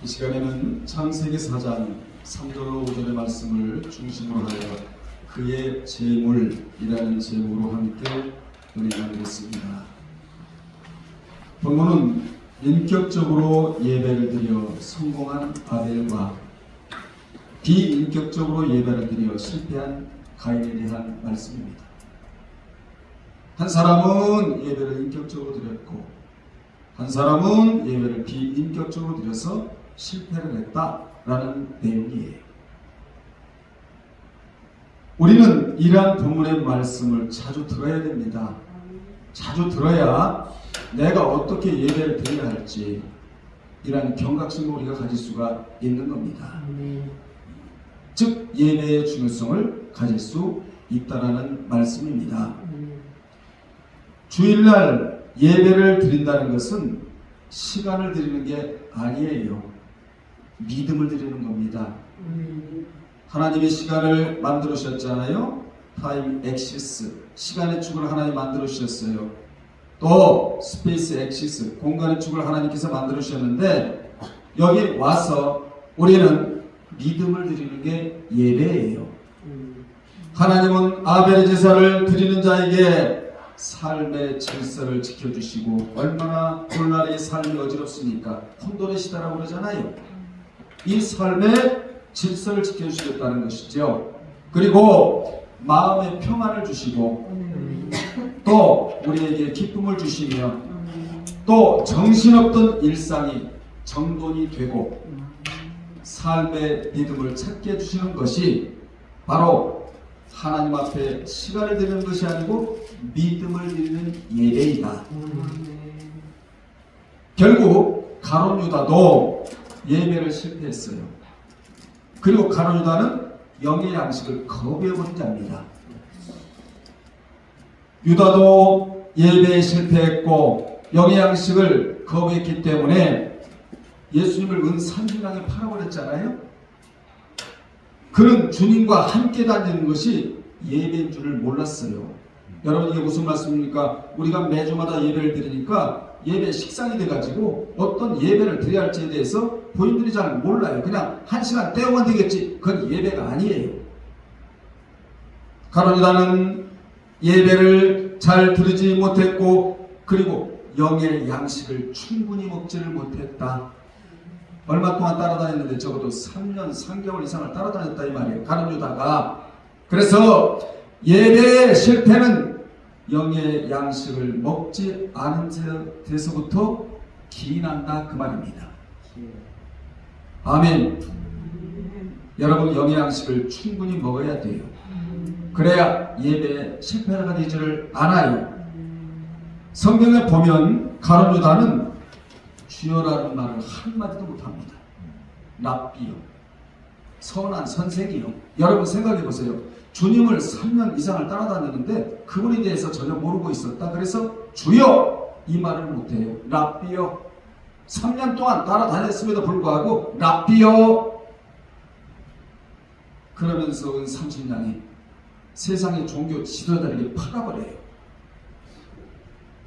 이 시간에는 창세기 4장 3절로 5절의 말씀을 중심으로 하여 그의 제물이라는 제목으로 함께 은혜 나누겠습니다. 본문은 인격적으로 예배를 드려 성공한 아벨과 비인격적으로 예배를 드려 실패한 가인에 대한 말씀입니다. 한 사람은 예배를 인격적으로 드렸고 한 사람은 예배를 비인격적으로 드려서 실패를 했다라는 내용이에요. 우리는 이러한 본문의 말씀을 자주 들어야 됩니다. 자주 들어야 내가 어떻게 예배를 드려야 할지 이러한 경각심을 우리가 가질 수가 있는 겁니다. 즉 예배의 중요성을 가질 수 있다라는 말씀입니다. 주일날 예배를 드린다는 것은 시간을 드리는 게 아니에요. 믿음을 드리는 겁니다. 하나님이 시간을 만들어 주셨잖아요. 타임 엑시스, 시간의 축을 하나님 만들어 주셨어요. 또 스페이스 엑시스, 공간의 축을 하나님께서 만들어 주셨는데 여기 와서 우리는 믿음을 드리는 게 예배예요. 하나님은 아벨의 제사를 드리는 자에게 삶의 질서를 지켜주시고, 얼마나 오늘날의 삶이 어지럽습니까? 혼돈의 시대라고 그러잖아요. 이 삶의 질서를 지켜주시겠다는 것이죠. 그리고 마음의 평안을 주시고 또 우리에게 기쁨을 주시며 또 정신없던 일상이 정돈이 되고 삶의 리듬을 찾게 해주시는 것이 바로 하나님 앞에 시간을 드리는 것이 아니고 믿음을 드리는 예배이다. 결국 가룟 유다도 예배를 실패했어요. 그리고 가룟 유다는 영의 양식을 거부해버린 자입니다. 유다도 예배에 실패했고 영의 양식을 거부했기 때문에 예수님을 은산중량에 팔아버렸잖아요. 그는 주님과 함께 다니는 것이 예배인 줄을 몰랐어요. 여러분, 이게 무슨 말씀입니까? 우리가 매주마다 예배를 드리니까 예배 식상이 돼가지고 어떤 예배를 드려야 할지에 대해서 본인들이 잘 몰라요. 그냥 한 시간 때우면 되겠지. 그건 예배가 아니에요. 가룟 유다는 예배를 잘 드리지 못했고 그리고 영의 양식을 충분히 먹지를 못했다. 얼마 동안 따라다녔는데 적어도 3년 3개월 이상을 따라다녔다 이 말이에요. 가룟 유다가. 그래서 예배의 실패는 영의 양식을 먹지 않은 데서부터 기인한다 그 말입니다. 아멘. 여러분, 영의 양식을 충분히 먹어야 돼요. 그래야 예배에 실패가 되지를 않아요. 성경에 보면 가룟 유다는 주여라는 말을 한마디도 못합니다. 랍비요, 선한 선생이요. 여러분 생각해 보세요. 주님을 3년 이상을 따라다녔는데 그분에 대해서 전혀 모르고 있었다. 그래서 주여 이 말을 못해요. 랍비요. 3년 동안 따라다녔음에도 불구하고 랍비요. 그러면서 은 30년이 세상의 종교 지도자들에게 팔아버려요.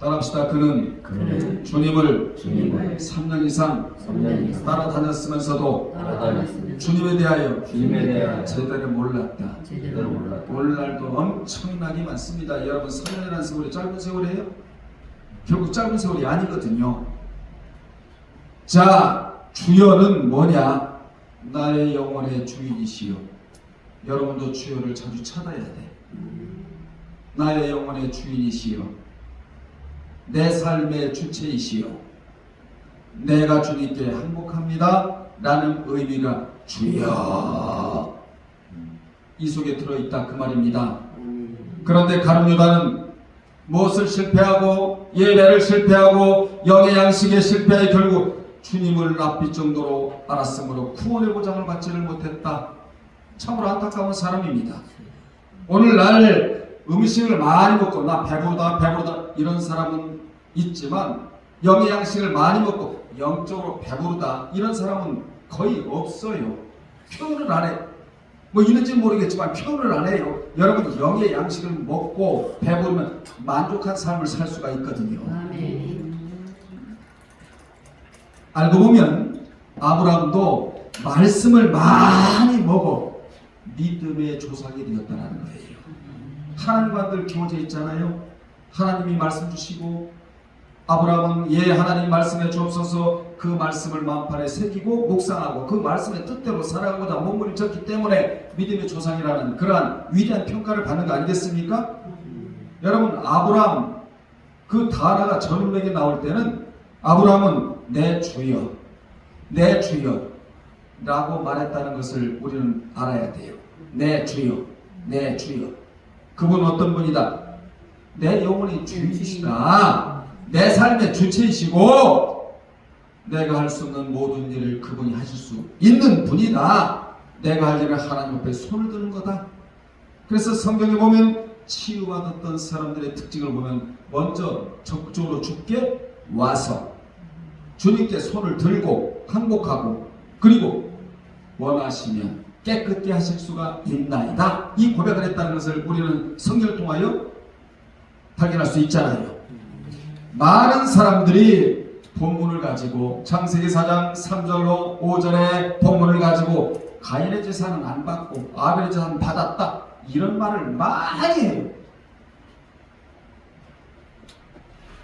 따라합시다. 그는 주님을 3년 이상 따라다녔으면서도 주님에 대하여 제대로 몰랐다. 오늘날도 엄청나게 많습니다. 여러분, 3년이라는 세월이 짧은 세월이에요? 결국 짧은 세월이 아니거든요. 자, 주여는 뭐냐? 나의 영혼의 주인이시여. 여러분도 주여를 자주 찾아야 돼. 나의 영혼의 주인이시여, 내 삶의 주체이시여, 내가 주님께 항복합니다 라는 의미가 주여 이 속에 들어있다 그 말입니다. 그런데 가룟 유다는 무엇을 실패하고 예배를 실패하고 영의 양식에 실패해 결국 주님을 납비 정도로 알았으므로 구원의 보장을 받지를 못했다. 참으로 안타까운 사람입니다. 오늘날 음식을 많이 먹고 나 배부르다 이런 사람은 있지만 영의 양식을 많이 먹고 영적으로 배부르다 이런 사람은 거의 없어요. 표현을 안 해. 뭐 있는지 모르겠지만 표현을 안 해요. 여러분, 영의 양식을 먹고 배부르면 만족한 삶을 살 수가 있거든요. 아멘. 알고 보면 아브라함도 말씀을 많이 먹어 믿음의 조상이 되었다는 거예요. 하나님과 늘 기워져 있잖아요. 하나님이 말씀 주시고 아브라함은 하나님 말씀에 주옵소서 그 말씀을 마음판에 새기고 묵상하고 그 말씀의 뜻대로 살아가고자 몸부림쳤기 때문에 믿음의 조상이라는 그러한 위대한 평가를 받는 거 아니겠습니까? 여러분, 아브라함 그 단어가 저물에게 나올 때는 아브라함은 내 주여, 내 주여 라고 말했다는 것을 우리는 알아야 돼요. 내 주여, 내 주여. 그분은 어떤 분이다? 내 영혼의 주이시다. 내 삶의 주체이시고 내가 할 수 없는 모든 일을 그분이 하실 수 있는 분이다. 내가 할 일을 하나님 앞에 손을 드는 거다. 그래서 성경에 보면 치유받았던 사람들의 특징을 보면 먼저 적극적으로 주께 와서 주님께 손을 들고 항복하고 그리고 원하시면 깨끗게 하실 수가 있나이다. 이 고백을 했다는 것을 우리는 성경을 통하여 발견할 수 있잖아요. 많은 사람들이 본문을 가지고 창세기 4장 3절로 5절의 본문을 가지고 가인의 제사는 안 받고 아벨의 제사는 받았다 이런 말을 많이 해요.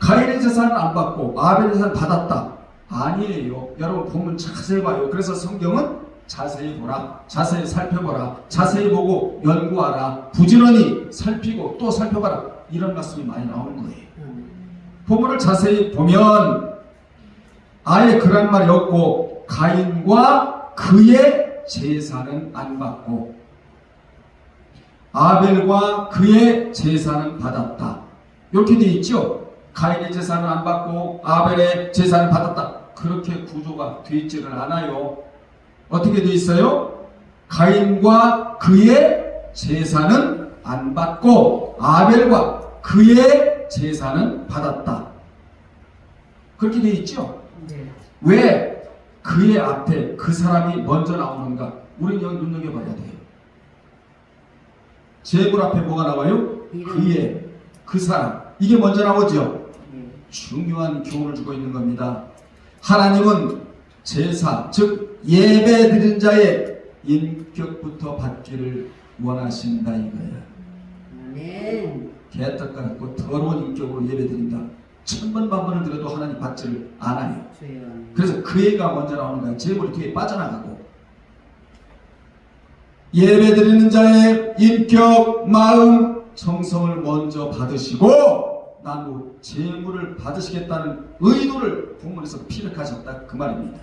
가인의 제사는 안 받고 아벨의 제사는 받았다. 아니에요. 여러분 본문 자세히 봐요. 그래서 성경은 자세히 보라, 자세히 살펴보라, 자세히 보고 연구하라, 부지런히 살피고 또 살펴봐라 이런 말씀이 많이 나오는 거예요. 본문을 자세히 보면 아예 그런 말이 없고 가인과 그의 제사는 안 받고 아벨과 그의 제사는 받았다. 이렇게 되어 있죠. 가인의 제사는 안 받고 아벨의 제사는 받았다. 그렇게 구조가 되어 있지는 않아요. 어떻게 되어 있어요? 가인과 그의 제사는 안 받고 아벨과 그의 제사는 받았다. 그렇게 되어 있죠? 네. 왜 그의 앞에 그 사람이 먼저 나오는가? 우리는 여기 눈여겨봐야 돼요. 제물 앞에 뭐가 나와요? 그의, 그 사람. 이게 먼저 나오죠? 중요한 교훈을 주고 있는 겁니다. 하나님은 제사, 즉 예배 드린 자의 인격부터 받기를 원하신다 이거야. 아멘. 개떡 같고 더러운 인격으로 예배 드린다. 천번 만번을 드려도 하나님 받지를 않아요. 그래서 그 애가 먼저 나오는 거야. 제물이 뒤에 빠져나가고 예배 드리는 자의 인격, 마음, 정성을 먼저 받으시고 나무 제물을 받으시겠다는 의도를 본문에서 피력하셨다 그 말입니다.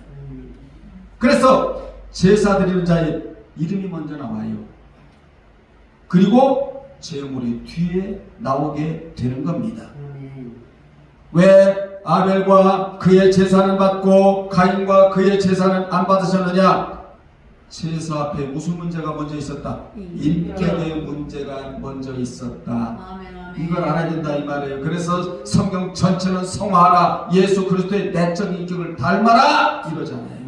그래서 제사 드리는 자의 이름이 먼저 나와요. 그리고 제물이 뒤에 나오게 되는 겁니다. 왜 아벨과 그의 제사는 받고 가인과 그의 제사는 안 받으셨느냐? 제사 앞에 무슨 문제가 먼저 있었다? 인격의 문제가 먼저 있었다. 이걸 알아야 된다 이 말이에요. 그래서 성경 전체는 성화하라, 예수 그리스도의 내적 인격을 닮아라 이러잖아요.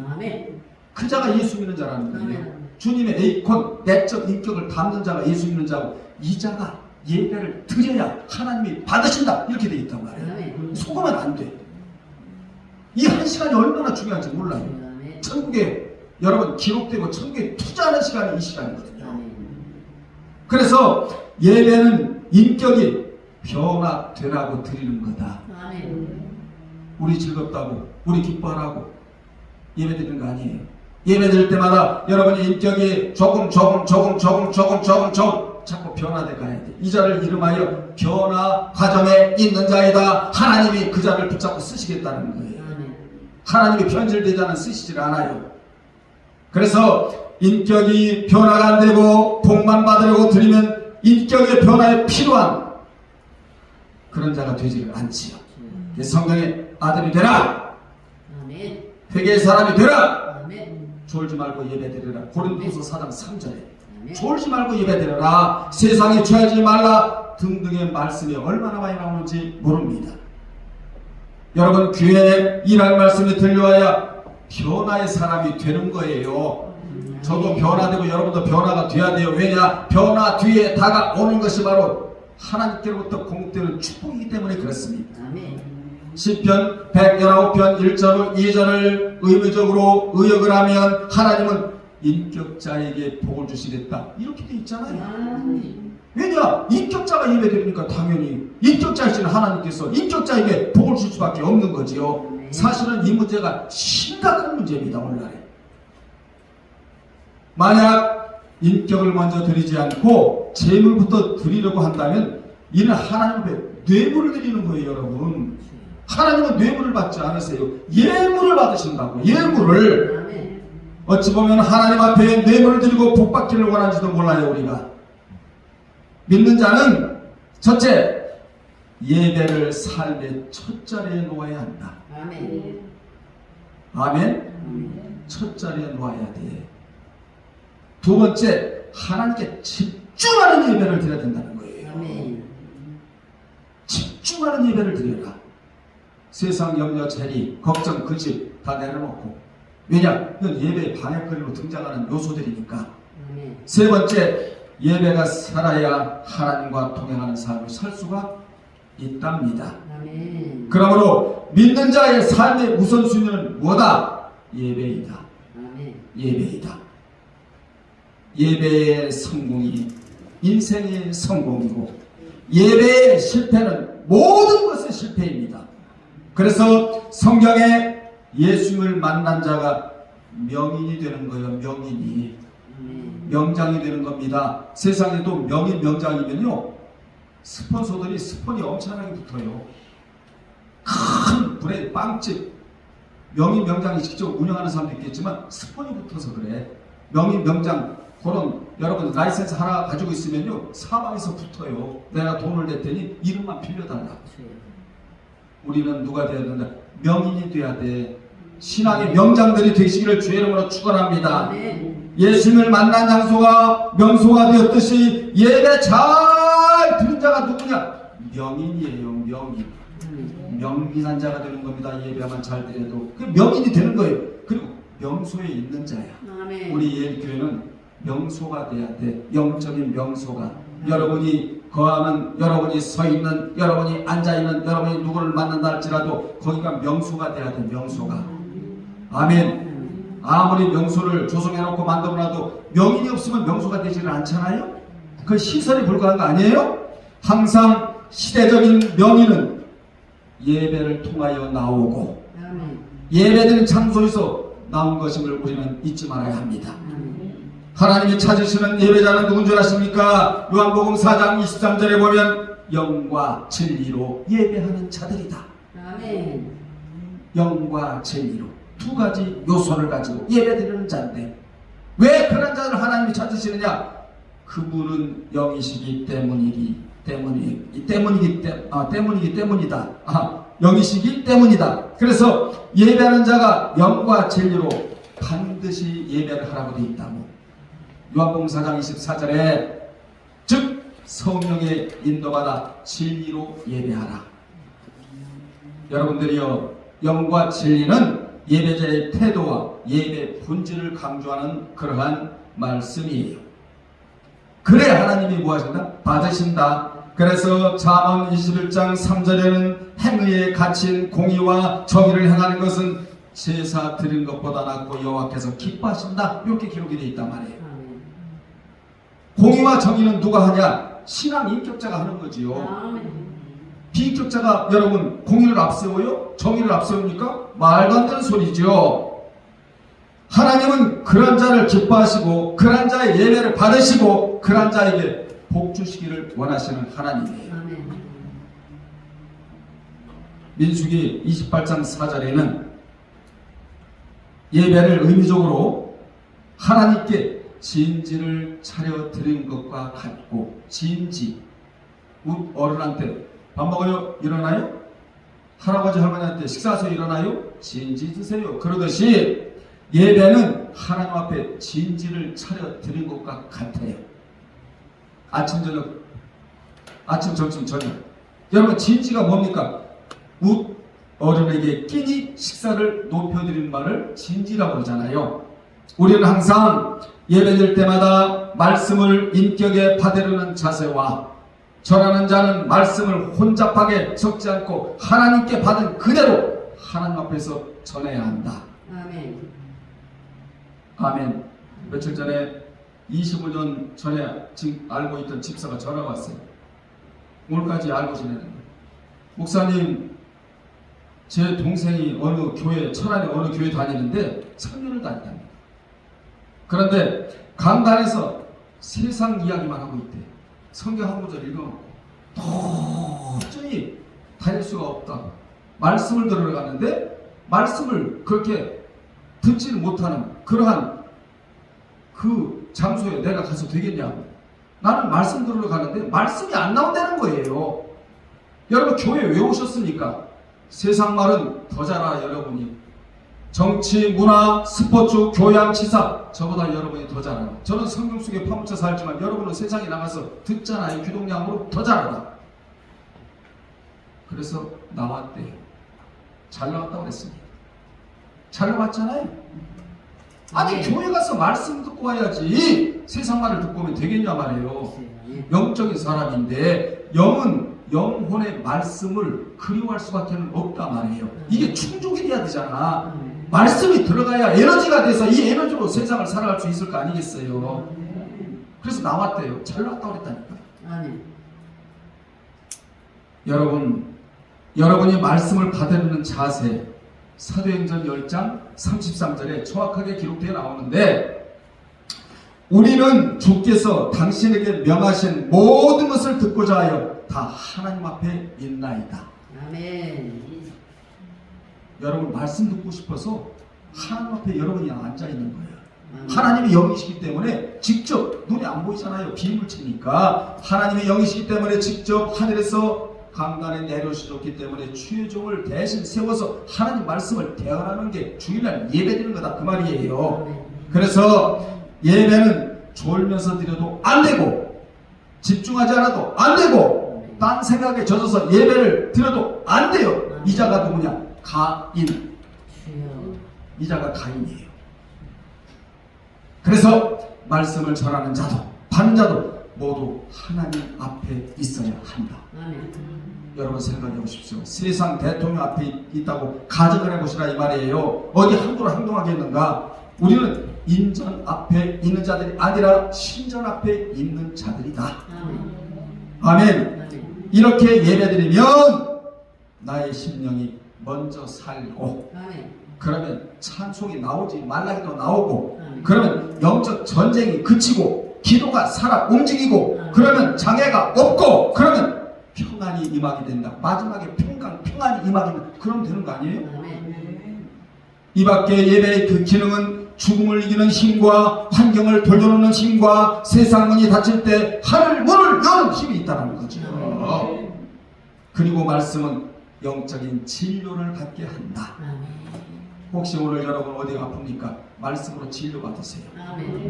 그 자가 예수 믿는 자라는 거예요. 주님의 에이콘 내적 인격을 담는 자가 예수 믿는 자고 이 자가 예배를 드려야 하나님이 받으신다 이렇게 돼 있단 말이에요. 속으면 안 돼. 이 한 시간이 얼마나 중요한지 몰라요. 천국에 여러분 기록되고 천국에 투자하는 시간이 이 시간이거든요. 그래서 예배는 인격이 변화되라고 드리는 거다. 우리 즐겁다고 우리 기뻐하라고 예배 드리는 거 아니에요. 예배 드릴 때마다 여러분의 인격이 조금 자꾸 변화돼 가야 돼. 이 자를 이름하여 변화 과정에 있는 자이다. 하나님이 그 자를 붙잡고 쓰시겠다는 거예요. 하나님이 변질되지 않은 쓰시질 않아요. 그래서 인격이 변화가 안 되고 복만 받으려고 드리면 인격의 변화에 필요한 그런 자가 되지를 않지요. 성경의 아들이 되라. 회개의 사람이 되라. 졸지 말고 예배드리라. 고린도서 4장 3절에 졸지 말고 예배드려라. 세상에 취하지 말라 등등의 말씀이 얼마나 많이 나오는지 모릅니다. 여러분 교회에 일할 말씀이 들려와야 변화의 사람이 되는 거예요. 저도 변화되고 여러분도 변화가 돼야 돼요. 왜냐? 변화 뒤에 다가오는 것이 바로 하나님께로부터 공급되는 축복이기 때문에 그렇습니다. 시편 119편 1절 2절을 의무적으로 의역을 하면 하나님은 인격자에게 복을 주시겠다 이렇게 돼 있잖아요. 왜냐? 인격자가 예배드리니까 당연히 인격자이신 하나님께서 인격자에게 복을 줄 수밖에 없는 거지요. 사실은 이 문제가 심각한 문제입니다. 오늘날에 만약 인격을 먼저 드리지 않고 재물부터 드리려고 한다면 이는 하나님 앞에 뇌물을 드리는 거예요. 여러분, 하나님은 뇌물을 받지 않으세요. 예물을 받으신다고. 예물을. 어찌 보면 하나님 앞에 뇌물을 드리고 복받기를 원하는지도 몰라요. 우리가 믿는 자는 첫째, 예배를 삶의 첫 자리에 놓아야 한다. 아멘. 아멘. 첫 자리에 놓아야 돼. 두 번째, 하나님께 집중하는 예배를 드려야 된다는 거예요. 아멘. 집중하는 예배를 드려라. 세상 염려, 재리, 걱정, 근심 다 내려놓고. 왜냐? 이건 예배의 방해거리로 등장하는 요소들이니까. 아멘. 세 번째, 예배가 살아야 하나님과 동행하는 삶을 살 수가 있답니다. 아멘. 그러므로 믿는 자의 삶의 우선순위는 뭐다? 예배이다. 아멘. 예배이다. 예배의 성공이 인생의 성공이고 예배의 실패는 모든 것의 실패입니다. 그래서 성경에 예수님을 만난 자가 명인이 되는 거예요. 명인이. 명장이 되는 겁니다. 세상에도 명인 명장이면요 스폰서들이 스폰이 엄청나게 붙어요. 큰 브랜드 빵집 명인 명장이 직접 운영하는 사람도 있겠지만 스폰이 붙어서 그래. 명인 명장 그런 여러분 라이센스 하나 가지고 있으면요 사방에서 붙어요. 내가 돈을 냈더니 이름만 빌려달라. 우리는 누가 돼야 된다? 명인이 돼야 돼. 신앙의 명장들이 되시기를 주의 이름으로 축원합니다. 예수님을 만난 장소가 명소가 되었듯이 예배 잘 드린 자가 누구냐? 명인이에요. 명인. 명인한 자가 되는 겁니다. 예배만 잘 드려도 그 명인이 되는 거예요. 그리고 명소에 있는 자야. 아멘. 우리 예일교회는 명소가 돼야 돼. 영적인 명소가. 여러분이 거하는, 여러분이 서 있는, 여러분이 앉아 있는, 여러분이 누구를 만난다 할지라도 거기가 명소가 돼야 돼. 명소가. 아멘. 아무리 명소를 조성해놓고 만들어놔도 명인이 없으면 명소가 되지는 않잖아요. 그 시설이 불과한 거 아니에요? 항상 시대적인 명인은 예배를 통하여 나오고 예배드린 장소에서 나온 것임을 우리는 잊지 말아야 합니다. 하나님이 찾으시는 예배자는 누군 줄 아십니까? 요한복음 4장 23절에 보면 영과 진리로 예배하는 자들이다. 아멘. 영과 진리로 두 가지 요소를 가지고 예배드리는 자인데 왜 그런 자를 하나님이 찾으시느냐? 그분은 영이시기 때문이다. 영이시기 때문이다. 그래서 예배하는 자가 영과 진리로 반드시 예배를 하라고 되어 있다고. 요한복음 4장 24절에 즉 성령의 인도받아 진리로 예배하라. 여러분들이요, 영과 진리는 예배자의 태도와 예배 본질을 강조하는 그러한 말씀이에요. 그래 하나님이 뭐하신다? 받으신다. 그래서 잠언 21장 3절에는 행의에 갇힌 공의와 정의를 행하는 것은 제사 드린 것보다 낫고 여호와께서 기뻐하신다. 이렇게 기록이 되어 있단 말이에요. 공의와 정의는 누가 하냐? 신앙 인격자가 하는 거지요. 비인격자가 여러분 공의를 앞세워요? 정의를 앞세웁니까? 말도 안 되는 소리죠. 하나님은 그런 자를 기뻐하시고 그런 자의 예배를 받으시고 그런 자에게 복 주시기를 원하시는 하나님이에요. 민수기 28장 4절에는 예배를 의미적으로 하나님께 진지를 차려 드린 것과 같고, 진지, 어른한테 밥 먹어요? 일어나요? 할아버지 할머니한테 식사하세요? 일어나요? 진지 드세요. 그러듯이 예배는 하나님 앞에 진지를 차려 드린 것과 같아요. 아침 저녁, 아침 점심 저녁. 여러분 진지가 뭡니까? 어른에게 끼니 식사를 높여드리는 말을 진지라고 그러잖아요. 우리는 항상 예배드릴 때마다 말씀을 인격에 받으려는 자세와 전하는 자는 말씀을 혼잡하게 적지 않고 하나님께 받은 그대로 하나님 앞에서 전해야 한다. 아멘. 아멘. 며칠 전에 25년 전에 지금 알고 있던 집사가 전화가 왔어요. 오늘까지 알고 지내는 목사님, 제 동생이 어느 교회, 천안에 어느 교회 다니는데 3년을 다녔답니다. 그런데 강단에서 세상 이야기만 하고 있대. 성경 한 구절 읽어놓고 도저히 다닐 수가 없다. 말씀을 들으러 갔는데 말씀을 그렇게 듣지를 못하는 그러한 그 장소에 내가 가서 되겠냐고. 나는 말씀 들으러 가는데 말씀이 안 나온다는 거예요. 여러분 교회 왜 오셨습니까? 세상 말은 더 잘 알아. 여러분이 정치, 문화, 스포츠, 교양, 치사 저보다 여러분이 더 잘 알아. 저는 성경 속에 파묻혀 살지만 여러분은 세상에 나가서 듣잖아요. 귀동량으로 더 잘 알아. 그래서 나왔대요. 잘 나왔다고 그랬습니다. 잘 나왔잖아요. 아니 교회 가서 말씀 듣고 와야지 세상 말을 듣고 오면 되겠냐 말이에요. 영적인 사람인데 영은 영혼의 말씀을 그리워할 수밖에 없다 말이에요. 이게 충족이 돼야 되잖아. 말씀이 들어가야 에너지가 돼서 이 에너지로 세상을 살아갈 수 있을 거 아니겠어요. 그래서 나왔대요. 잘 나왔다고 그랬다니까. 여러분이 말씀을 받아들이는 자세, 사도행전 10장 33절에 정확하게 기록되어 나오는데, 우리는 주께서 당신에게 명하신 모든 것을 듣고자 하여 다 하나님 앞에 있나이다. 아멘. 여러분 말씀 듣고 싶어서 하나님 앞에 여러분이 앉아 있는 거예요. 하나님이 영이시기 때문에 직접 눈에 안 보이잖아요. 비물체니까. 하나님의 영이시기 때문에 직접 하늘에서 강단에 내려오셨기 때문에 주의 종을 대신 세워서 하나님 말씀을 대언하는 게 주일날 예배드리는 거다 그 말이에요. 그래서 예배는 졸면서 드려도 안 되고 집중하지 않아도 안 되고 딴 생각에 젖어서 예배를 드려도 안 돼요. 이자가 누구냐? 가인. 이자가 가인이에요. 그래서 말씀을 전하는 자도 받는 자도 모두 하나님 앞에 있어야 한다. 여러분 생각해 보십시오. 세상 대통령 앞에 있다고 가정을 해보시라 이 말이에요. 어디 함부로 행동하겠는가? 우리는 인전 앞에 있는 자들이 아니라 신전 앞에 있는 자들이다. 아멘. 이렇게 예배드리면 나의 심령이 먼저 살고, 그러면 찬송이 나오지 말라기도 나오고, 그러면 영적 전쟁이 그치고 기도가 살아 움직이고, 그러면 장애가 없고, 그러면 평안이 임하게 된다. 마지막에 평안이 임하게 된다. 그러면 되는 거 아니에요? 이 밖에 예배의 그 기능은 죽음을 이기는 힘과 환경을 돌려놓는 힘과 세상 문이 닫힐 때 하늘 문을 여는 힘이 있다는 거죠. 그리고 말씀은 영적인 진료를 받게 한다. 혹시 오늘 여러분 어디가 아픕니까? 말씀으로 치료받으세요.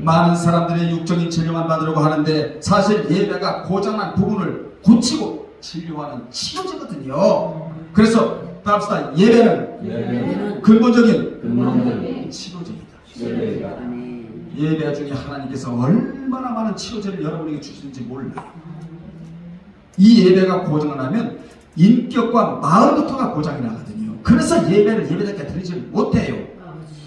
많은 사람들의 육적인 치료만 받으려고 하는데 사실 예배가 고장난 부분을 고치고 진료하는 치료제거든요. 그래서 따릅시다. 예배는 근본적인 치료제이다. 예배 중에 하나님께서 얼마나 많은 치료제를 여러분에게 주시는지 몰라요. 이 예배가 고장을 하면 인격과 마음부터가 고장이 나거든요. 그래서 예배를 예배답게 드리지 못해요.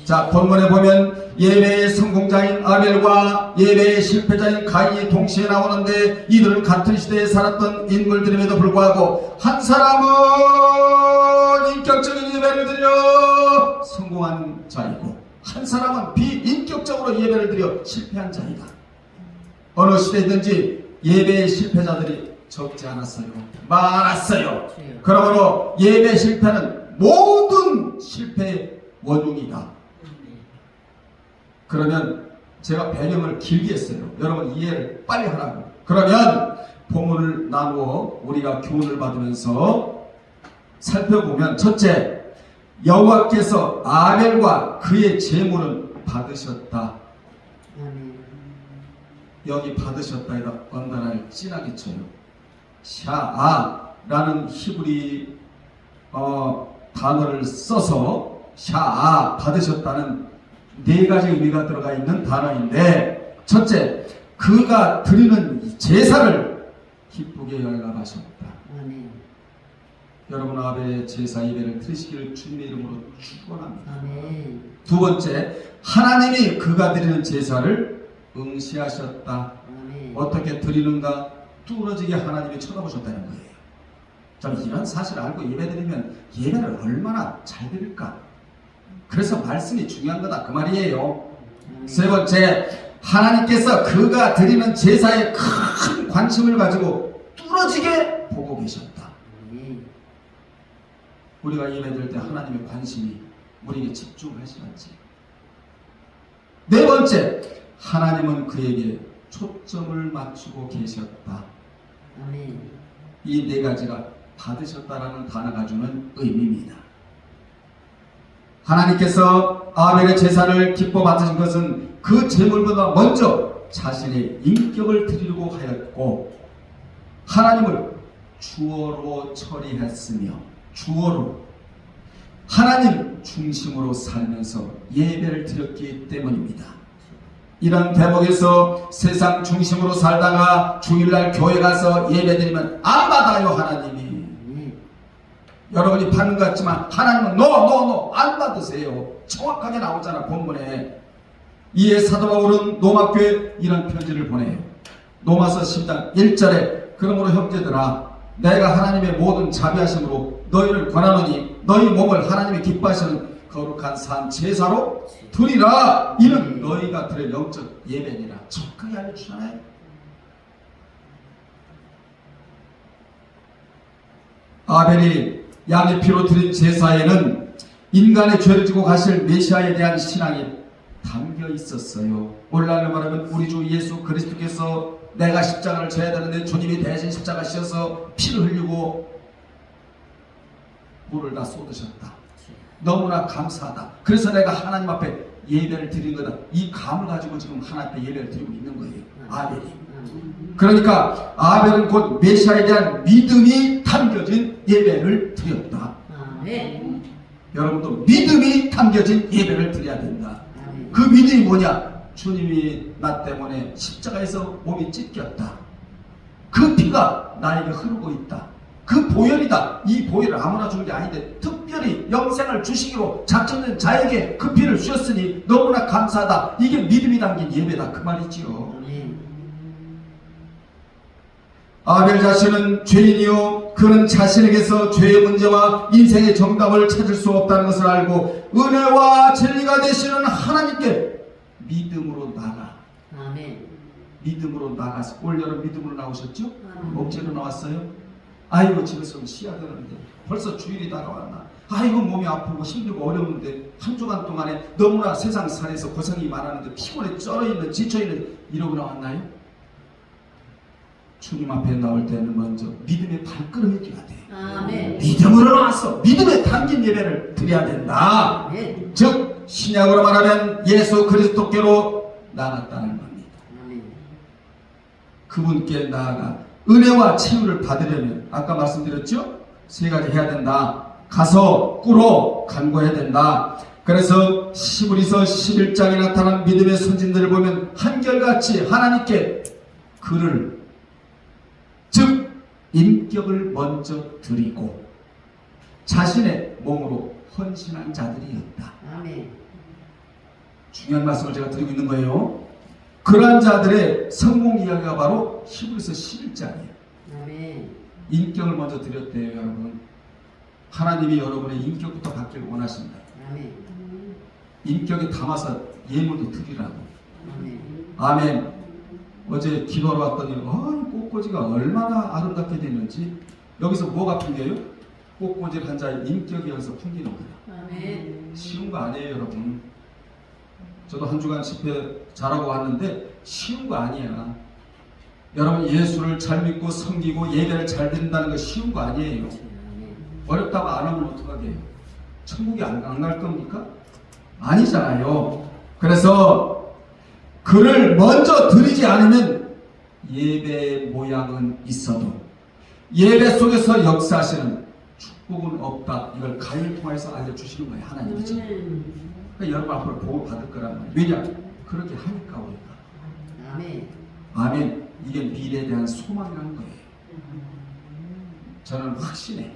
자, 본문에 보면 예배의 성공자인 아벨과 예배의 실패자인 가인이 동시에 나오는데, 이들은 같은 시대에 살았던 인물들임에도 불구하고 한 사람은 인격적인 예배를 드려 성공한 자이고 한 사람은 비인격적으로 예배를 드려 실패한 자이다. 어느 시대든지 예배의 실패자들이 적지 않았어요. 많았어요. 그러므로 예배 실패는 모든 실패의 원흉이다. 그러면 제가 배경을 길게 했어요. 여러분 이해를 빨리 하라고. 그러면 본문을 나누어 우리가 교훈을 받으면서 살펴보면, 첫째, 여호와께서 아벨과 그의 제물은 받으셨다. 여기 받으셨다에다 언단을 진하게 쳐요. 샤아라는 히브리 단어를 써서 샤아, 받으셨다는 네 가지 의미가 들어가 있는 단어인데, 첫째, 그가 드리는 제사를 기쁘게 열납하셨다. 아멘. 여러분 아벨의 제사 예배를 드리시기를 주님의 이름으로 축원합니다. 아멘. 두 번째, 하나님이 그가 드리는 제사를 응시하셨다. 아멘. 어떻게 드리는가? 뚫어지게 하나님이 쳐다보셨다는 거예요. 참 이런 사실을 알고 예배드리면 예배를 얼마나 잘 드릴까? 그래서 말씀이 중요한 거다 그 말이에요. 아멘. 세 번째, 하나님께서 그가 드리는 제사에 큰 관심을 가지고 뚫어지게 보고 계셨다. 아멘. 우리가 예배드릴 때 하나님의 관심이 우리에게 집중하시는지. 네 번째, 하나님은 그에게 초점을 맞추고 계셨다. 아멘. 이 네 가지가 받으셨다라는 단어가 주는 의미입니다. 하나님께서 아벨의 제사를 기뻐 받으신 것은 그 제물보다 먼저 자신의 인격을 드리려고 하였고, 하나님을 주어로 처리했으며, 주어로 하나님 중심으로 살면서 예배를 드렸기 때문입니다. 이런 대목에서 세상 중심으로 살다가 주일날 교회 가서 예배드리면 안 받아요. 하나님이 여러분이 받는 것 같지만 하나님은 no 안 받으세요. 정확하게 나오잖아 본문에. 이에 사도 바울은 로마교회에 이런 편지를 보내요. 로마서 10장 1절에 그러므로 형제들아 내가 하나님의 모든 자비하심으로 너희를 권하노니 너희 몸을 하나님이 기뻐하시는 거룩한 산 제사로 드리라. 이는 너희가 드릴 영적 예배니라. 정확하게 알려주잖아요. 아벨이 양의 피로 드린 제사에는 인간의 죄를 지고 가실 메시아에 대한 신앙이 담겨 있었어요. 오늘날로 말하면 우리 주 예수 그리스도께서 내가 십자가를 져야 되는데 주님이 대신 십자가 씌어서 피를 흘리고 물을 다 쏟으셨다. 너무나 감사하다. 그래서 내가 하나님 앞에 예배를 드린 거다. 이 감을 가지고 지금 하나님 앞에 예배를 드리고 있는 거예요. 아벨이. 그러니까 아벨은 곧 메시아에 대한 믿음이 담겨진 예배를 드렸다. 아멘. 여러분도 믿음이 담겨진 예배를 드려야 된다. 아멘. 그 믿음이 뭐냐? 주님이 나 때문에 십자가에서 몸이 찢겼다. 그 피가 나에게 흐르고 있다. 그 보혈이다. 이 보혈을 아무나 주는 게 아닌데 특별히 영생을 주시기로 작정된 자에게 그 피를 주셨으니 너무나 감사하다. 이게 믿음이 담긴 예배다. 그 말이지요. 아멘. 아벨 자신은 죄인이요 그는 자신에게서 죄의 문제와 인생의 정답을 찾을 수 없다는 것을 알고 은혜와 진리가 되시는 하나님께 믿음으로 나가. 아멘. 믿음으로 나가서 올여름 믿음으로 나오셨죠? 아멘. 억지로 나왔어요? 아이고 집에서 쉬어야 되는데 벌써 주일이 다가왔나? 아이고 몸이 아프고 힘들고 어려운데 한 주간 동안에 너무나 세상 살에서 고생이 많았는데 피곤해 쩔어있는 지쳐있는 이러고 나왔나요? 주님 앞에 나올 때는 먼저 믿음의 발걸음이 뛰어야 돼. 아멘. 믿음으로 나왔어. 믿음에 담긴 예배를 드려야 된다. 아멘. 즉 신약으로 말하면 예수 그리스도께로 나갔다는 겁니다. 아멘. 그분께 나아가 은혜와 치유를 받으려면 아까 말씀드렸죠? 세 가지 해야 된다. 가서 꿇어 간구해야 된다. 그래서 시브리서 11장에 나타난 믿음의 선진들을 보면 한결같이 하나님께 그를 즉 인격을 먼저 드리고 자신의 몸으로 헌신한 자들이었다. 아멘. 중요한 말씀을 제가 드리고 있는 거예요. 그러한 자들의 성공 이야기가 바로 히브리서 11장이에요. 아멘. 인격을 먼저 드렸대요. 여러분 하나님이 여러분의 인격부터 받기를 원하신다. 아멘. 인격에 담아서 예물도 드리라고. 아멘. 아멘. 어제 기도하러 왔더니 꽃꽂이가 얼마나 아름답게 되는지. 여기서 뭐가 풍겨요? 꽃꽂이를 한 자의 인격이 여기서 풍기는 거예요. 아멘. 쉬운 거 아니에요. 여러분 저도 한 주간 집회 잘하고 왔는데 쉬운 거 아니야. 여러분 예수를 잘 믿고 섬기고 예배를 잘 드린다는 거 쉬운 거 아니에요. 아멘. 어렵다고 안 하면 어떡하게 해요? 천국에 안 갈 겁니까? 아니잖아요. 그래서 그를 먼저 드리지 않으면 예배의 모양은 있어도 예배 속에서 역사하시는 축복은 없다. 이걸 가요를 통해서 알려주시는 거예요. 하나님이죠. 그러니까 여러분 앞으로 복을 받을 거란 말이에요. 왜냐? 그렇게 하니까 우리가. 아멘. 아멘. 이게 미래에 대한 소망이라는 거예요. 저는 확신해.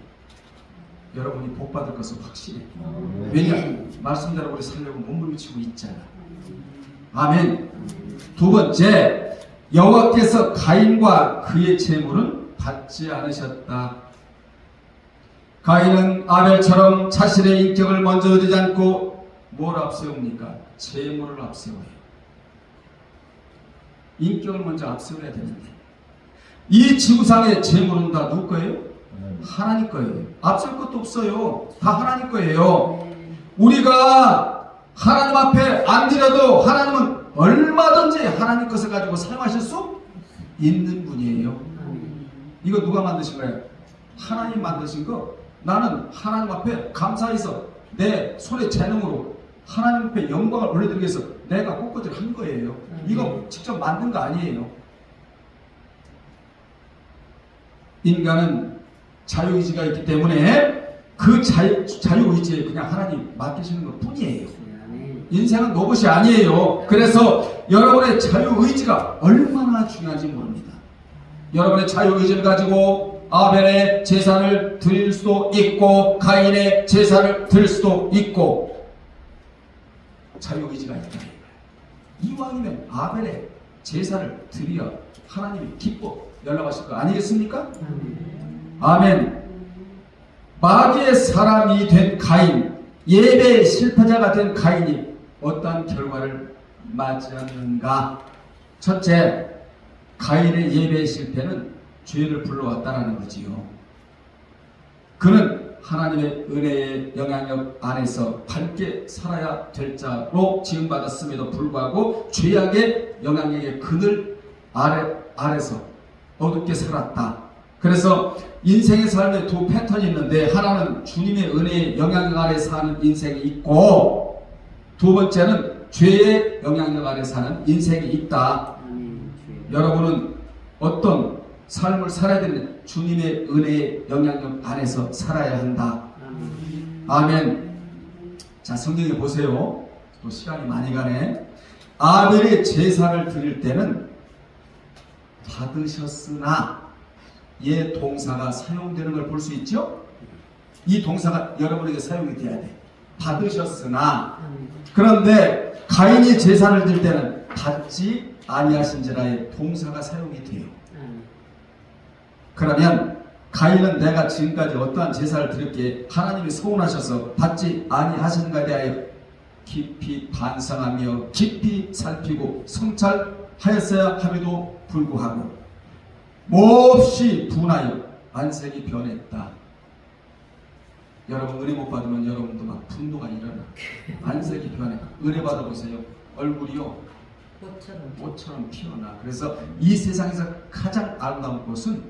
여러분이 복 받을 것을 확신해. 왜냐? 말씀대로 우리 살려고 몸부림치고 있잖아. 아멘. 두 번째, 여호와께서 가인과 그의 재물은 받지 않으셨다. 가인은 아벨처럼 자신의 인격을 먼저 드리지 않고 뭘 앞세웁니까? 재물을 앞세워요. 인격을 먼저 앞세워야 되는데 이 지구상의 재물은 다 누구 거예요? 하나님 거예요. 앞설 것도 없어요. 다 하나님 거예요. 우리가 하나님 앞에 안 드려도 하나님은 얼마든지 하나님 것을 가지고 사용하실 수 있는 분이에요. 이거 누가 만드신 거예요? 하나님 만드신 거. 나는 하나님 앞에 감사해서 내 손의 재능으로 하나님 앞에 영광을 올려드리기 위해서 내가 꽃꽂이를 한 거예요. 이거 직접 만든 거 아니에요. 인간은 자유의지가 있기 때문에 그 자유의지에 그냥 하나님 맡기시는 것 뿐이에요. 인생은 로봇이 아니에요. 그래서 여러분의 자유의지가 얼마나 중요한지 모릅니다. 여러분의 자유의지를 가지고 아벨의 제사를 드릴 수도 있고 가인의 제사를 드릴 수도 있고 자유의지가 있다. 이왕이면 아벨의 제사를 드려 하나님이 기뻐 연락하실 거 아니겠습니까? 아멘. 마귀의 사람이 된 가인, 예배의 실패자가 된 가인이 어떠한 결과를 맞이하는가? 첫째, 가인의 예배의 실패는 죄를 불러왔다는 거지요. 그는 하나님의 은혜의 영향력 안에서 밝게 살아야 될 자로 지음받았음에도 불구하고 죄악의 영향력의 그늘 아래서 어둡게 살았다. 그래서 인생의 삶에 두 패턴이 있는데 하나는 주님의 은혜의 영향력 아래 사는 인생이 있고 두 번째는 죄의 영향력 아래 사는 인생이 있다. 여러분은 어떤 삶을 살아야 되는 주님의 은혜의 영향력 안에서 살아야 한다. 아멘. 자, 성경에 보세요. 또 시간이 많이 가네. 아벨의 제사를 드릴 때는 받으셨으나 예 동사가 사용되는 걸 볼 수 있죠? 이 동사가 여러분에게 사용이 돼야 돼. 받으셨으나. 그런데 가인이 제사를 드릴 때는 받지 아니하신지라의 동사가 사용이 돼요. 그러면 가인은 내가 지금까지 어떠한 제사를 드렸기에 하나님이 서운하셔서 받지 아니하시는가에 대하여 깊이 반성하며 깊이 살피고 성찰하였어야 함에도 불구하고 몹시 분하여 안색이 변했다. 여러분 은혜 못 받으면 여러분도 막 분노가 일어나. 안색이 변해. 은혜 받아보세요. 얼굴이요 꽃처럼 피어나. 그래서 이 세상에서 가장 아름다운 꽃은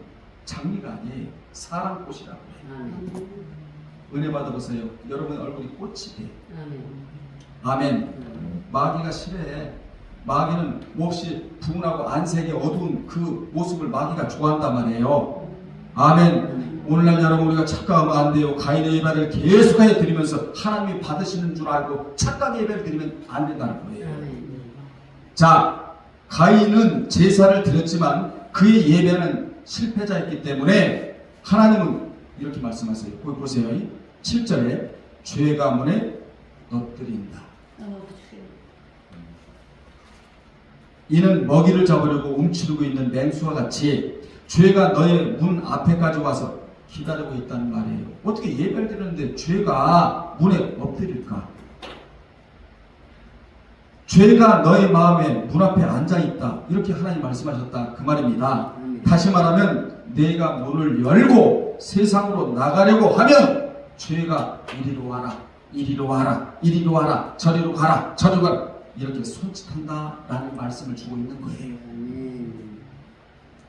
장미가 아니에요. 사람 꽃이라고 해요. 은혜 받아보세요. 여러분의 얼굴이 꽃이 돼. 아멘. 마귀가 싫어해. 마귀는 몹시 분하고 안색이 어두운 그 모습을 마귀가 좋아한단 말이에요. 아멘. 오늘날 여러분 우리가 착각하면 안 돼요. 가인의 예배를 계속하여 드리면서 하나님이 받으시는 줄 알고 착각의 예배를 드리면 안 된다는 거예요. 자, 가인은 제사를 드렸지만 그의 예배는 실패자였기 때문에 하나님은 이렇게 말씀하세요. 거기 보세요. 7절에 죄 가문에 엎드린다. 이는 먹이를 잡으려고 움츠리고 있는 맹수와 같이 죄가 너의 문 앞에까지 와서 기다리고 있다는 말이에요. 어떻게 예배를 드리는데 죄가 문에 엎드릴까? 죄가 너의 마음에 문 앞에 앉아있다. 이렇게 하나님 말씀하셨다. 그 말입니다. 다시 말하면 내가 문을 열고 세상으로 나가려고 하면 죄가 이리로 와라, 이리로 와라, 이리로 와라, 저리로 가라, 저리로 가라 이렇게 손짓한다라는 말씀을 주고 있는 거예요.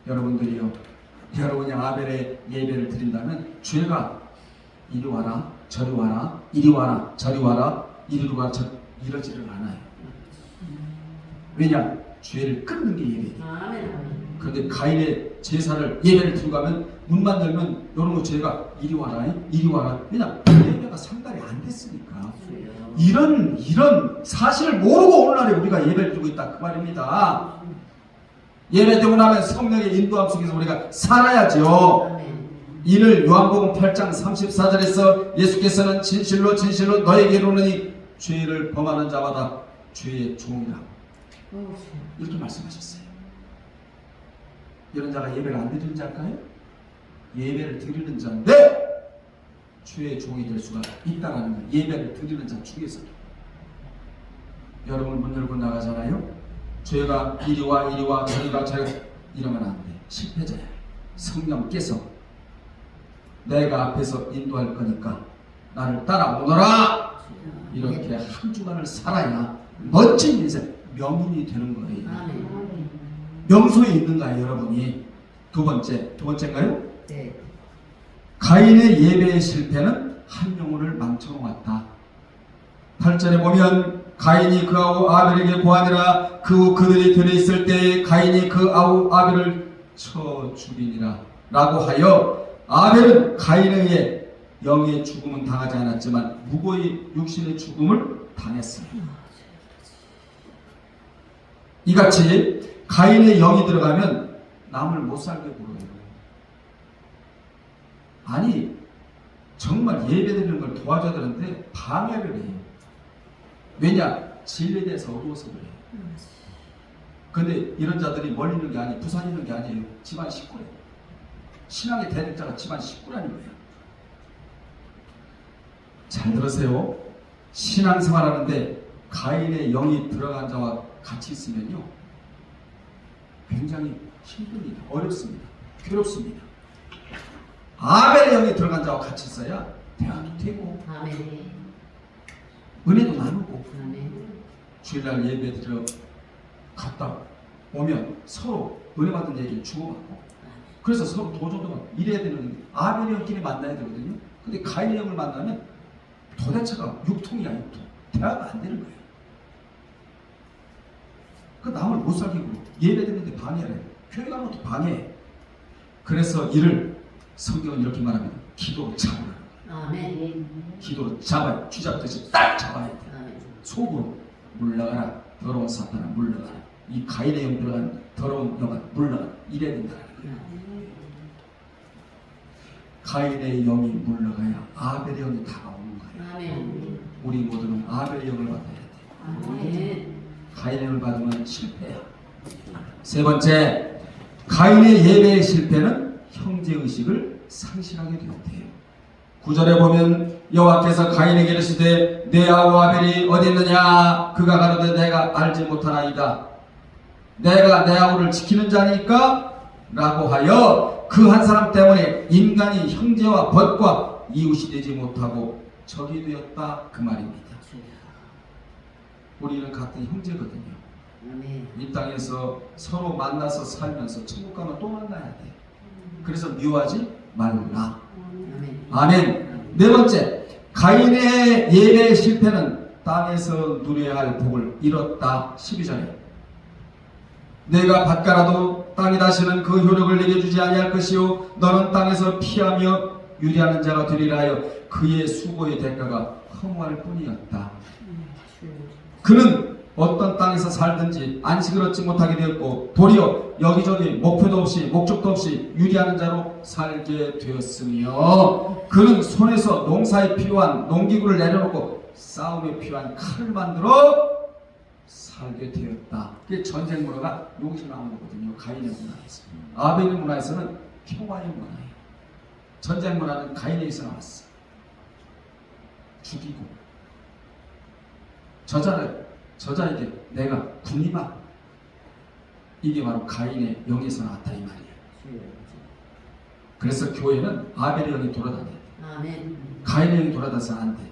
여러분들이요, 여러분이 아벨의 예배를 드린다면 죄가 이리 와라, 저리 와라, 이리 와라, 저리 와라, 이리로 가라, 이러지를 않아요. 왜냐? 죄를 끊는 게 예배예요. 그런데 가인의 제사를 예배를 드리고 가면 문만 열면 이런 거 죄가 이리 와라, 이리 와라. 왜냐? 예배가 상달이 안 됐으니까. 이런 사실을 모르고 오늘날에 우리가 예배를 드리고 있다 그 말입니다. 예배되고 나면 성령의 인도함 속에서 우리가 살아야죠. 아멘. 이를 요한복음 8장 34절에서 예수께서는 진실로 진실로 너에게 이르노니 죄를 범하는 자마다 죄의 종이라 이렇게 말씀하셨어요. 이런 자가 예배를 안 드리는 자일까요? 예배를 드리는 자인데 죄의 종이 될 수가 있다는 거예요. 예배를 드리는 자 중에서도. 여러분 문 열고 나가잖아요. 죄가 이리와 저리가 이러면 안 돼. 실패자야. 성령께서 내가 앞에서 인도할 거니까 나를 따라오너라. 이렇게 한 주간을 살아야 멋진 인생, 명인이 되는 거예요. 아멘. 명소에 있는가요, 여러분이? 두 번째인가요? 네. 가인의 예배의 실패는 한 영혼을 망쳐놓았다. 8절에 보면 가인이 그 아우 아벨에게 고하니라. 그 후 그들이 들어있을 때에 가인이 그 아우 아벨을 쳐 죽이니라 라고 하여 아벨은 가인에 의해 영의 죽음은 당하지 않았지만 무고의 육신의 죽음을 당했습니다. 이같이 가인의 영이 들어가면 남을 못 살게 굴어요. 아니 정말 예배드리는 걸 도와줘야 되는데 방해를 해요. 왜냐? 진리에 대해서 어두워서 그래요. 근데 이런 자들이 멀리 있는 게 아니에요. 부산 있는 게 아니에요. 집안 식구래요. 신앙의 대립자가 집안 식구라는 거예요. 잘 들으세요. 신앙생활하는데 가인의 영이 들어간 자와 같이 있으면요 굉장히 힘듭니다. 어렵습니다. 괴롭습니다. 아벨의 영이 들어간 자와 같이 있어야 대화도 되고 아멘. 은혜도 나누고 아멘. 주일날 예배 드려 갔다 오면 서로 은혜 받은 얘기를 주고받고 그래서 서로 도전도 받고 이래야 되는 아벨의 영끼리 만나야 되거든요. 근데 가인의 영을 만나면 도대체가 육통이야 육통. 대화가 안 되는 거예요. 그 남을 못 살게 굴어. 예배 드리는데 방해를 해. 교회 가면 또 방해해. 그래서 이를 성경은 이렇게 말합니다. 기도로 잡으라. 아멘. 기도로 잡아야 쥐잡듯이 딱 잡아야 돼. 아멘. 속으로 물러가라. 더러운 사탄아 물러가라. 이 가인의 영 들어간 더러운 영아 물러가라. 이래야 된다는 거예요. 가인의 영이 물러가야 아벨의 영이 다가오는 거예요. 아멘. 우리 모두는 아벨의 영을 받아야 돼. 아멘. 가인의 영을 받으면 실패야. 세 번째, 가인의 예배의 실패는 형제의식을 상실하게 되었대요. 9절에 보면 여호와께서 가인에게 이르시되 내 아우 아벨이 어디 있느냐? 그가 가로되 내가 알지 못하나이다. 내가 내 아우를 지키는 자니까? 라고 하여 그 한 사람 때문에 인간이 형제와 벗과 이웃이 되지 못하고 적이 되었다 그 말입니다. 우리는 같은 형제거든요. 아멘. 이 땅에서 서로 만나서 살면서 천국 가면 또 만나야 돼. 그래서 미워하지 말라. 아멘. 아멘. 네 번째, 가인의 예배의 실패는 땅에서 누려야 할 복을 잃었다. 12절에 내가 밭가라도 땅이 다시는 그 효력을 내게 주지 아니할 것이요 너는 땅에서 피하며 유리하는 자가 되리라 하여 그의 수고의 대가가 허무할 뿐이었다. 그는 어떤 땅에서 살든지 안식을 얻지 못하게 되었고 도리어 여기저기 목표도 없이 목적도 없이 유리하는 자로 살게 되었으며 그는 손에서 농사에 필요한 농기구를 내려놓고 싸움에 필요한 칼을 만들어 살게 되었다. 그게 전쟁 문화가 여기서 나온 거거든요. 가인의 문화에서. 아벨의 문화에서는 평화의 문화예요. 전쟁 문화는 가인에서 나왔어. 죽이고 저자에게 내가 군림하. 이게 바로 가인의 영에서 나왔다 이 말이에요. 그래서 교회는 아벨의 영이 돌아다녀야 돼. 아멘. 가인의 영이 돌아다녀서 안 돼.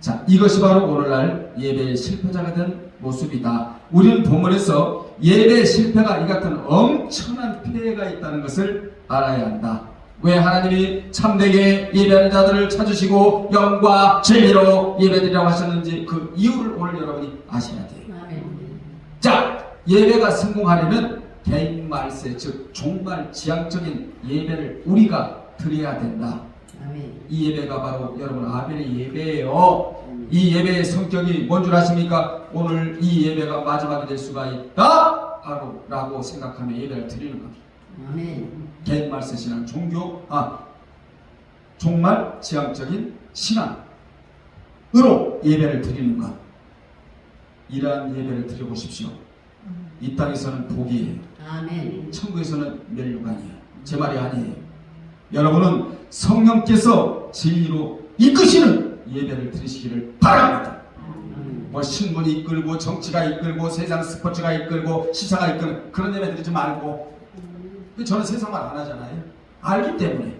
자, 이것이 바로 오늘날 예배의 실패자가 된 모습이다. 우리는 본문에서 예배의 실패가 이 같은 엄청난 폐해가 있다는 것을 알아야 한다. 왜 하나님이 참되게 예배하는 자들을 찾으시고 영과 진리로 예배드리라고 하셨는지 그 이유를 오늘 여러분이 아셔야 돼요. 아멘. 자, 예배가 성공하려면 개인말세 즉 종말 지향적인 예배를 우리가 드려야 된다. 아멘. 이 예배가 바로 여러분 아벨의 예배예요. 이 예배의 성격이 뭔 줄 아십니까? 오늘 이 예배가 마지막이 될 수가 있다. 신앙이다라고 생각하며 예배를 드리는 겁니다. 아멘. 개인말세 신앙, 종말 지향적인 신앙으로 예배를 드리는 것. 이러한 예배를 드려보십시오. 이 땅에서는 복이에요. 아멘. 천국에서는 멸류관이에요. 제 말이 아니에요. 여러분은 성령께서 진리로 이끄시는 예배를 드리시기를 바랍니다. 뭐 신문이 이끌고 정치가 이끌고 세상 스포츠가 이끌고 시사가 이끄는 그런 예배 드리지 말고. 저는 세상 말 안 하잖아요. 알기 때문에.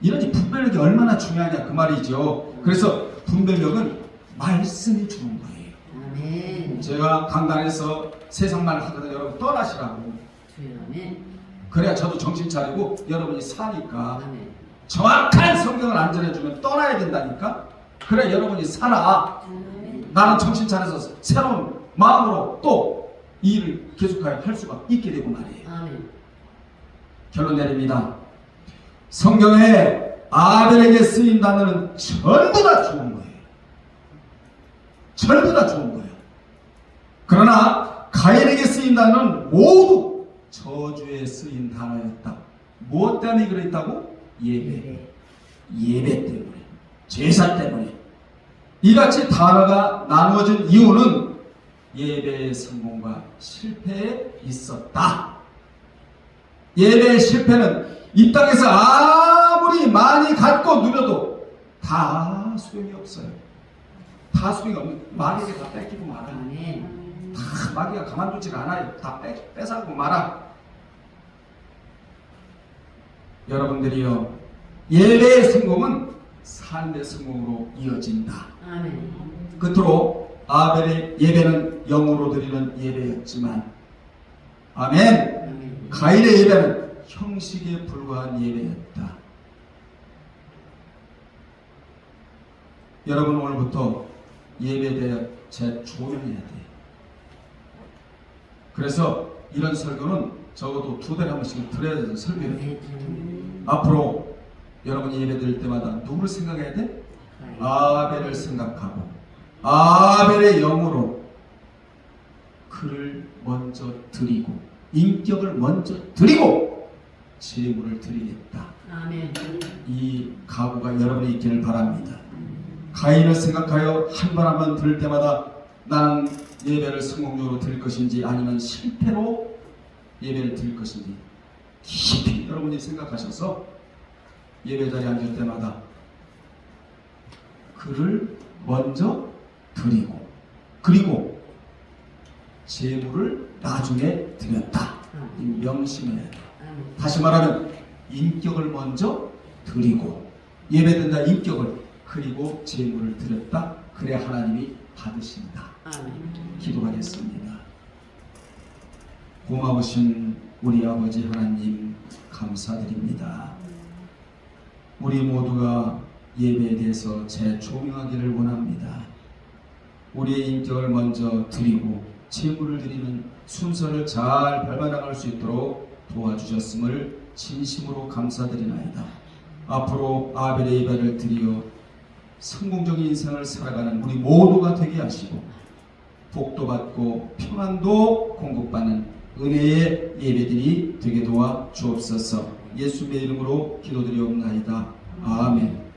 이런 분별력이 얼마나 중요하냐 그 말이죠. 그래서 분별력은 말씀이 주는 거예요. 아멘. 제가 강단에서 세상 말 하거든요. 여러분 떠나시라고. 주여 아멘. 그래야 저도 정신 차리고 여러분이 사니까. 아멘. 정확한 성경을 안전해주면 떠나야 된다니까. 그래 여러분이 살아. 아멘. 나는 정신 차려서 새로운 마음으로 또 이 일을 계속하여 할 수가 있게 되고 말이에요. 아멘. 결론 내립니다. 성경에 아벨에게 쓰인 단어는 전부 다 좋은 거예요. 전부 다 좋은 거예요. 그러나 가인에게 쓰인 단어는 모두 저주에 쓰인 단어였다. 무엇 때문에 그랬다고? 예배 때문에, 제사 때문에. 이같이 단어가 나누어진 이유는 예배의 성공과 실패에 있었다. 예배의 실패는 이 땅에서 아무리 많이 갖고 누려도 다 소용이 없어요. 다 소용이 없는, 마귀에게 다 뺏기고 말아. 아멘. 다 마귀가 가만두질 않아요. 다 뺏어가고 말아. 여러분들이요, 예배의 성공은 삶의 성공으로 이어진다. 아멘. 끝으로 아벨의 예배는 영으로 드리는 예배였지만, 아멘. 아멘. 가인의 예배는 형식에 불과한 예배였다. 여러분 오늘부터 예배에 대해 재조명해야 돼요. 그래서 이런 설교는 적어도 2달에 한 번씩 들어야 되는 설교예요. 아멘. 앞으로 여러분이 예배 드릴 때마다 누구를 생각해야 돼? 아벨을 생각하고 아벨의 영으로 그를 먼저 드리고 인격을 먼저 드리고 제물을 드리겠다. 아멘. 이 각오가 여러분이 있기를 바랍니다. 가인을 생각하여 한 번 한 번 들을 때마다 나는 예배를 성공적으로 드릴 것인지 아니면 실패로 예배를 드릴 것인지 깊이 여러분이 생각하셔서 예배 자리에 앉을 때마다 그를 먼저 드리고 그리고 제물을 나중에 드렸다. 이 명심해야 돼. 아멘. 다시 말하면 인격을 먼저 드리고 예배드린다 인격을 그리고 제물을 드렸다. 그래야 하나님이 받으신다. 아멘. 기도하겠습니다. 고마우신 우리 아버지 하나님 감사드립니다. 우리 모두가 예배에 대해서 재조명하기를 원합니다. 우리의 인격을 먼저 드리고 제물을 드리는 순서를 잘 밟아나갈 수 있도록 도와주셨음을 진심으로 감사드리나이다. 앞으로 아벨의 예배를 드리어 성공적인 인생을 살아가는 우리 모두가 되게 하시고 복도 받고 평안도 공급받는 은혜의 예배들이 되게 도와 주옵소서. 예수님의 이름으로 기도드리옵나이다. 아멘.